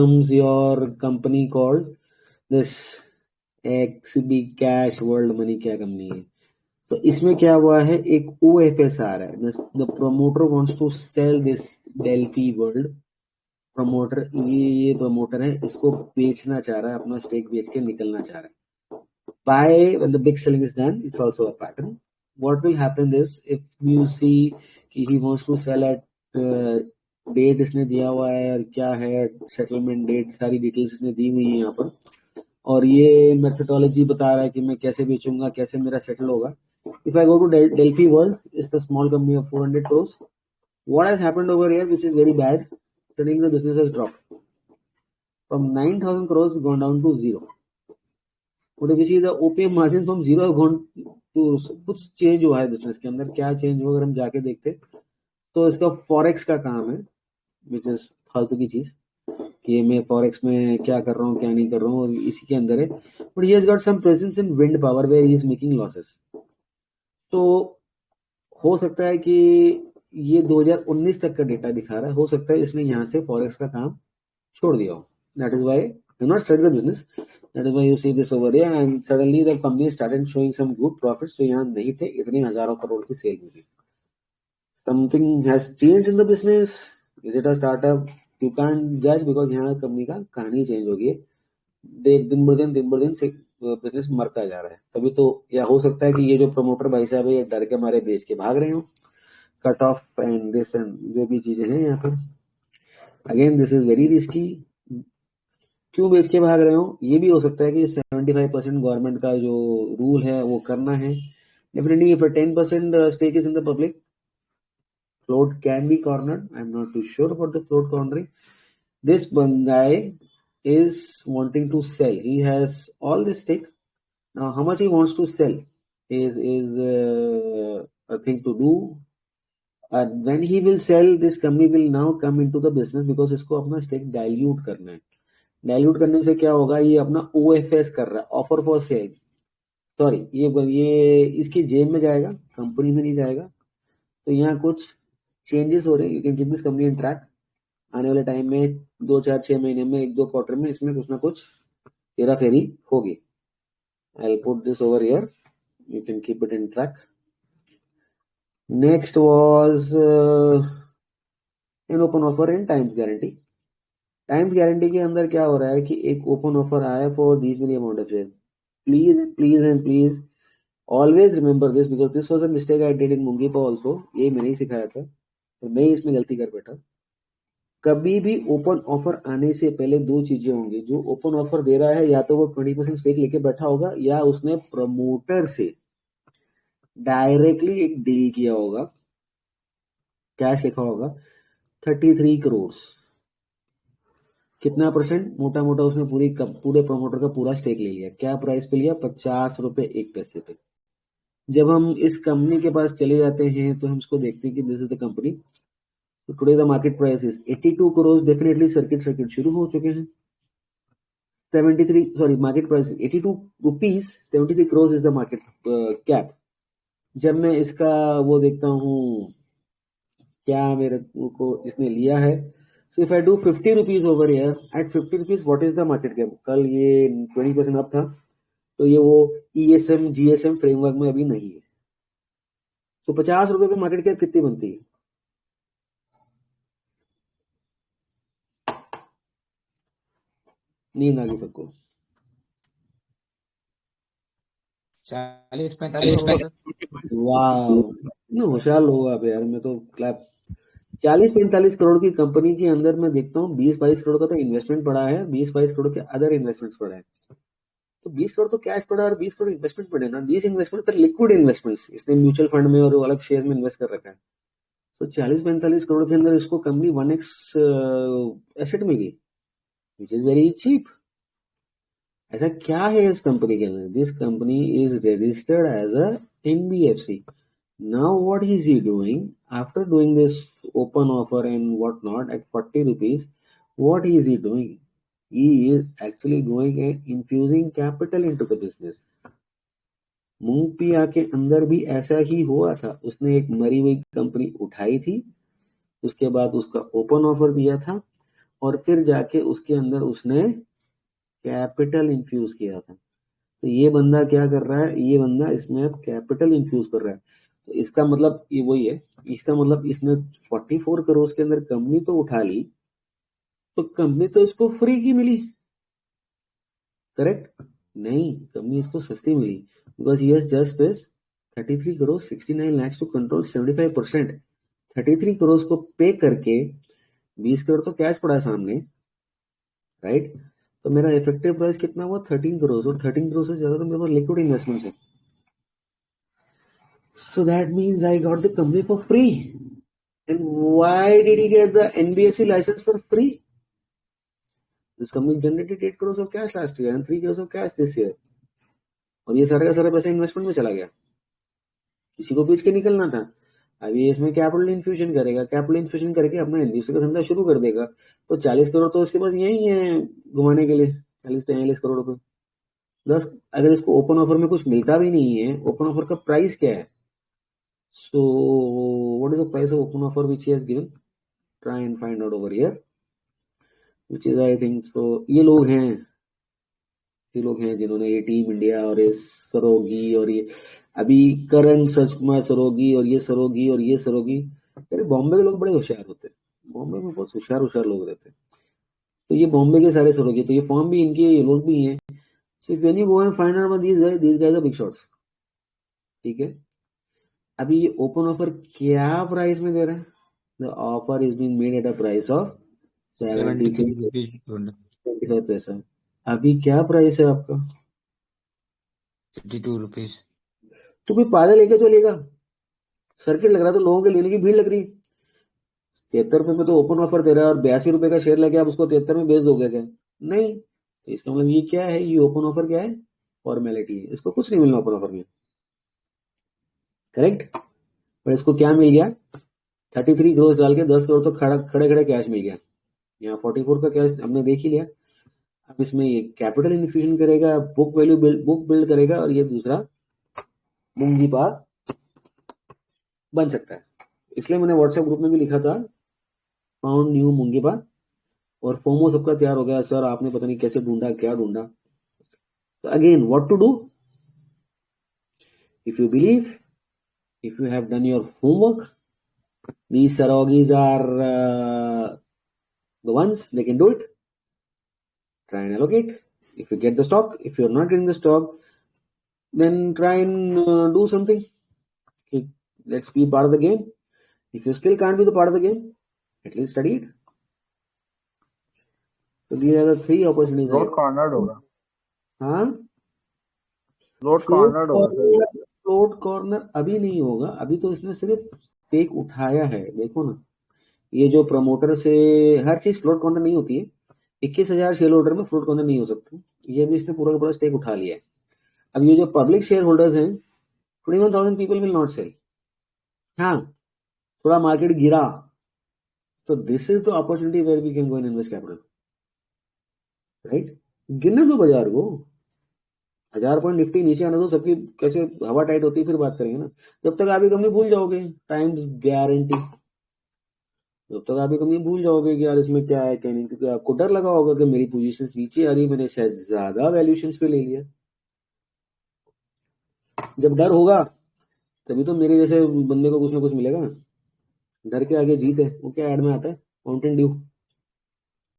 comes your company called this XB Cash World Money, क्या company है? तो इसमें क्या हुआ है, एक OFS आ रहा है, the promoter wants to sell this Delphi World. Promoter, ये प्रमोटर है, इसको बेचना चाह रहा है, अपना स्टेक बेच के निकलना चाह रहा है। By when the big selling is done, it's also a pattern. What will happen is, if you see कि he wants to sell at date इसने दिया हुआ है और क्या है सेटलमेंट डेट, सारी डिटेल्स इसने दी हुई है यहाँ पर, और ये मेथोडोलॉजी बता रहा है कि मैं कैसे बेचूंगा, कैसे मेरा सेटल होगा। If I go to Delphi World, it's the small company of 400 crores. What has happened over here, which is very bad? Suddenly the business has dropped from 9,000 crores, gone down to zero. What if we see the OPM margin from zero have gone to, कुछ change हुआ है business के अंदर। क्या change हुआ अगर हम जाके देखते तो इसका फॉरेक्स का काम है, विच इज फालतू की चीज कि मैं फॉरेक्स में क्या कर रहा हूँ क्या नहीं कर रहा हूँ, और इसी के अंदर है। But he has got some presence in wind power where he is making losses. तो हो सकता है कि ये 2019 तक का डेटा दिखा रहा है, हो सकता है इसने यहाँ से फॉरेक्स का काम छोड़ दिया हो। That is why do not study the business. That is why you see this over there, and suddenly the company started showing some good profits. तो यहाँ नहीं थे, इतनी हजारों करोड़ की सेल हुई। Something has changed in the business. Is it a startup? You can't judge because यहाँ company का कहानी चेंज हो गई है। दिन ब दिन से बिजनेस मरता जा रहा है। तभी तो, या हो सकता है कि ये जो प्रमोटर भाई साहब है, ये डर के मारे बेच के भाग रहे हो। Cut off and this and जो भी चीजें हैं यहाँ पर, again this is very risky. क्यों बेच के भाग रहे हो? ये भी हो सकता है कि 75% गवर्नमेंट का जो रूल है वो करना है। Definitely if 10% stake is in the public, float can be cornered. I'm not too sure about the float cornering. This one guy is wanting to sell. He has all this stake. Now, how much he wants to sell is a thing to do. And when he will sell, this company will now come into the business because इसको अपना stake dilute करना है। Dilute करने से क्या होगा, ये अपना OFS कर रहा है, ऑफर फॉर सेल। सॉरी, ये इसकी जेब में जाएगा, कंपनी में नहीं जाएगा। तो यहाँ कुछ चेंजेस हो रहे हैं। You can keep this company in track. आने वाले टाइम में 2-4-6 महीने में, 1-2 क्वार्टर में इसमें कुछ ना कुछ हेरा फेरी होगी। I will put this over here, you can keep it in track. Next was an open offer and times guarantee. Times guarantee के अंदर क्या हो रहा है कि एक ओपन ऑफर आया for these many amount of share. Please always remember this, because this was a mistake I did in मुंगीपा आल्सो। ये मैंने ही सिखाया था, तो मैं इसमें गलती कर बैठा। कभी भी ओपन ऑफर आने से पहले दो चीजें होंगी। जो ओपन ऑफर दे रहा है, या तो वो 20% स्टेक लेके बैठा होगा, या उसने प्रमोटर से डायरेक्टली एक डील किया होगा, कैश लिखा होगा 33 करोड़। कितना परसेंट? मोटा मोटा उसने पूरे प्रमोटर का पूरा स्टेक ले लिया। क्या प्राइस पे लिया? 50 रुपए 1 पैसे पे। जब हम इस कंपनी के पास चले जाते हैं तो हम इसको देखते हैं कि दिस इज द कंपनी। तो today the market price is 82 crore. Definitely circuit शुरू हो चुके हैं। 73, sorry, market price 82 rupees, 73 crore is the market cap. जब मैं इसका वो देखता हूँ क्या मेरे को इसने लिया है, so if I do 50 rupees over here, at 50 rupees what is the market cap? कल ये 20% अप था, तो ये वो ESM GSM फ्रेमवर्क में अभी नहीं है। तो 50 रुपए पे मार्केट कैप कितनी बनती है? नींद आ गई सबको? 40-45 वाह, होशियार लोग आप यार। मैं तो क्लैप। 40-45 करोड़ की कंपनी के अंदर मैं देखता हूँ 20-22 करोड़ का तो इन्वेस्टमेंट पड़ा है, 20-22 करोड़ के अदर इन्वेस्टमेंट्स पड़े हैं। तो 20 करोड़ तो कैश पड़ा और 20 करोड़ इन्वेस्टमेंट पड़े ना। 20 इन्वेस्टमेंट फिर लिक्विड इन्वेस्टमेंट्स, इसने म्यूचुअल फंड में और अलग शेयर में इन्वेस्ट कर रखा है। तो 40-45 करोड़ के अंदर इसको कंपनी 1x एसेट मिली, विच इज वेरी चीप। ऐसा क्या है इस कंपनी के अंदर? This company is registered as a NBFC. Now what is he doing after doing this open offer and what not at 40 rupees? What is he doing? He is actually going and infusing capital into the business. मूंगपिया के अंदर भी ऐसा ही हुआ था। उसने एक मरी हुई कंपनी उठाई थी, उसके बाद उसका ओपन ऑफर दिया था, और फिर जाके उसके अंदर उसने कैपिटल इन्फ्यूज किया था। तो ये बंदा क्या कर रहा है, ये बंदा इसमें अब कैपिटल इन्फ्यूज कर रहा है। तो इसका मतलब ये वही है, इसका मतलब इसने 44 करोड़ के अंदर कंपनी तो उठा ली, तो कंपनी तो इसको फ्री की मिली, करेक्ट? नहीं, कंपनी इसको सस्ती मिली, because he has just paid 33 crore 69 lakhs to control 75%। 33 crore को पे करके 20 करोड़ तो कैश पड़ा सामने, राइट? तो मेरा इफेक्टिव प्राइस कितना हुआ, 13 करोड़, और 13 करोड़ से ज्यादा तो मेरे पास लिक्विड इन्वेस्टमेंट है। So that means I got the company for free. And why did he get the NBFC license for free? This company generated 8 crores of cash last year and 3 crores of cash this year. और ये सारा का सारा पैसा investment में चला गया, किसी को बेच के निकलना था। अभी इसमें कैपिटल इन्फ्यूजन करेगा, कैपिटल इन्फ्यूजन करके अपना एनबीएफसी का धंधा शुरू कर देगा। तो 40 करोड़ तो इसके पास यही है घुमाने के लिए, 40-42 करोड़ रुपए। 10, अगर इसको ओपन ऑफर में कुछ मिलता भी नहीं है, ओपन ऑफर का प्राइस क्या है? So what is the price of open offer which he has given? Try and find out over here, which is I think so। ये लोग हैं जिन्होंने ये टीम इंडिया और ये सरोगी और ये अभी करण सच कुमार सरोगी और ये सरोगी और ये सरोगी, अरे बॉम्बे के लोग बड़े होशियार होते हैं, बॉम्बे में बहुत होशियार होशियार लोग रहते हैं। तो ये बॉम्बे के सारे सरोगी, तो ये फॉर्म भी इनके, ये लोग भी हैं। So if you go and find out about these guys are big shots, ठीक है? अभी ये ओपन ऑफर क्या प्राइस में दे रहा है? The offer is being made at a price of 73 पैसा। अभी क्या प्राइस है आपका? 52 रुपीज। तो कोई पागल लेके तो लेगा, सर्किट लग रहा, तो लोगों के लेने की भीड़ लग रही। 73 रुपए में तो ओपन ऑफर दे रहा है और 82 रुपए का शेयर लेके आप उसको 73 में बेच दोगे क्या? नहीं। तो इसका मतलब ये क्या है, ये ओपन ऑफर क्या है? फॉर्मेलिटी है, इसको कुछ नहीं मिलना ओपन ऑफर में, करेक्ट? पर इसको क्या मिल गया? 33 करोड़ डाल के 10 करोड़ तो खड़े खड़े कैश मिल गया। यहाँ 44 का कैश हमने देख ही लिया। अब इसमें ये कैपिटल इन्फ्यूजन करेगा, बुक बिल्ड करेगा, और ये दूसरा मूंगी पार बन सकता है। इसलिए मैंने व्हाट्सएप ग्रुप में भी लिखा था, फाउंड न्यू मूंगी पार, और फोमो सबका तैयार हो गया, सर आपने पता नहीं कैसे ढूंढा, क्या ढूंढा। तो again what to do? If you believe, if you have done your homework, these sarogis are the ones they can do it. Try and allocate. If you get the stock, if you're not getting the stock, then try and do something. Okay, let's be part of the game. If you still can't be the part of the game, at least study it. So these are the 3 opportunities. Float corner होगा, हाँ, float corner होगा। Float corner अभी नहीं होगा, अभी तो इसने सिर्फ स्टेक उठाया है। देखो ना, ये जो प्रमोटर से हर चीज फ्लोट कॉर्नर नहीं होती है। 21,000 शेयर होल्डर में फ्लोट कॉर्नर नहीं हो सकता। ये भी इसने पूरा का पूरा स्टेक उठा लिया है। अब ये जो पब्लिक शेयर होल्डर्स हैं, 21,000 पीपल विल नॉट सेल। हाँ, थोड़ा मार्केट गिरा तो this is the opportunity where we can go and invest capital, right? गिरने दो बाजार को, 1000 पॉइंट निफ्टी नीचे आने दो, सबकी कैसे हवा टाइट होती है फिर बात करेंगे ना। जब तक आप ये कंपनी भूल जाओगे, टाइम्स गारंटी, जब तक आप ये कंपनी भूल जाओगे कि यार इसमें क्या है क्या नहीं, क्योंकि आपको डर लगा होगा कि मेरी पोजीशन नीचे आ रही, मैंने शायद ज्यादा वैल्यूएशंस पे ले लिया। जब डर होगा तभी तो मेरे जैसे बंदे को कुछ ना कुछ मिलेगा। डर के आगे जीत है, वो क्या ऐड में आता है, माउंटेन ड्यू।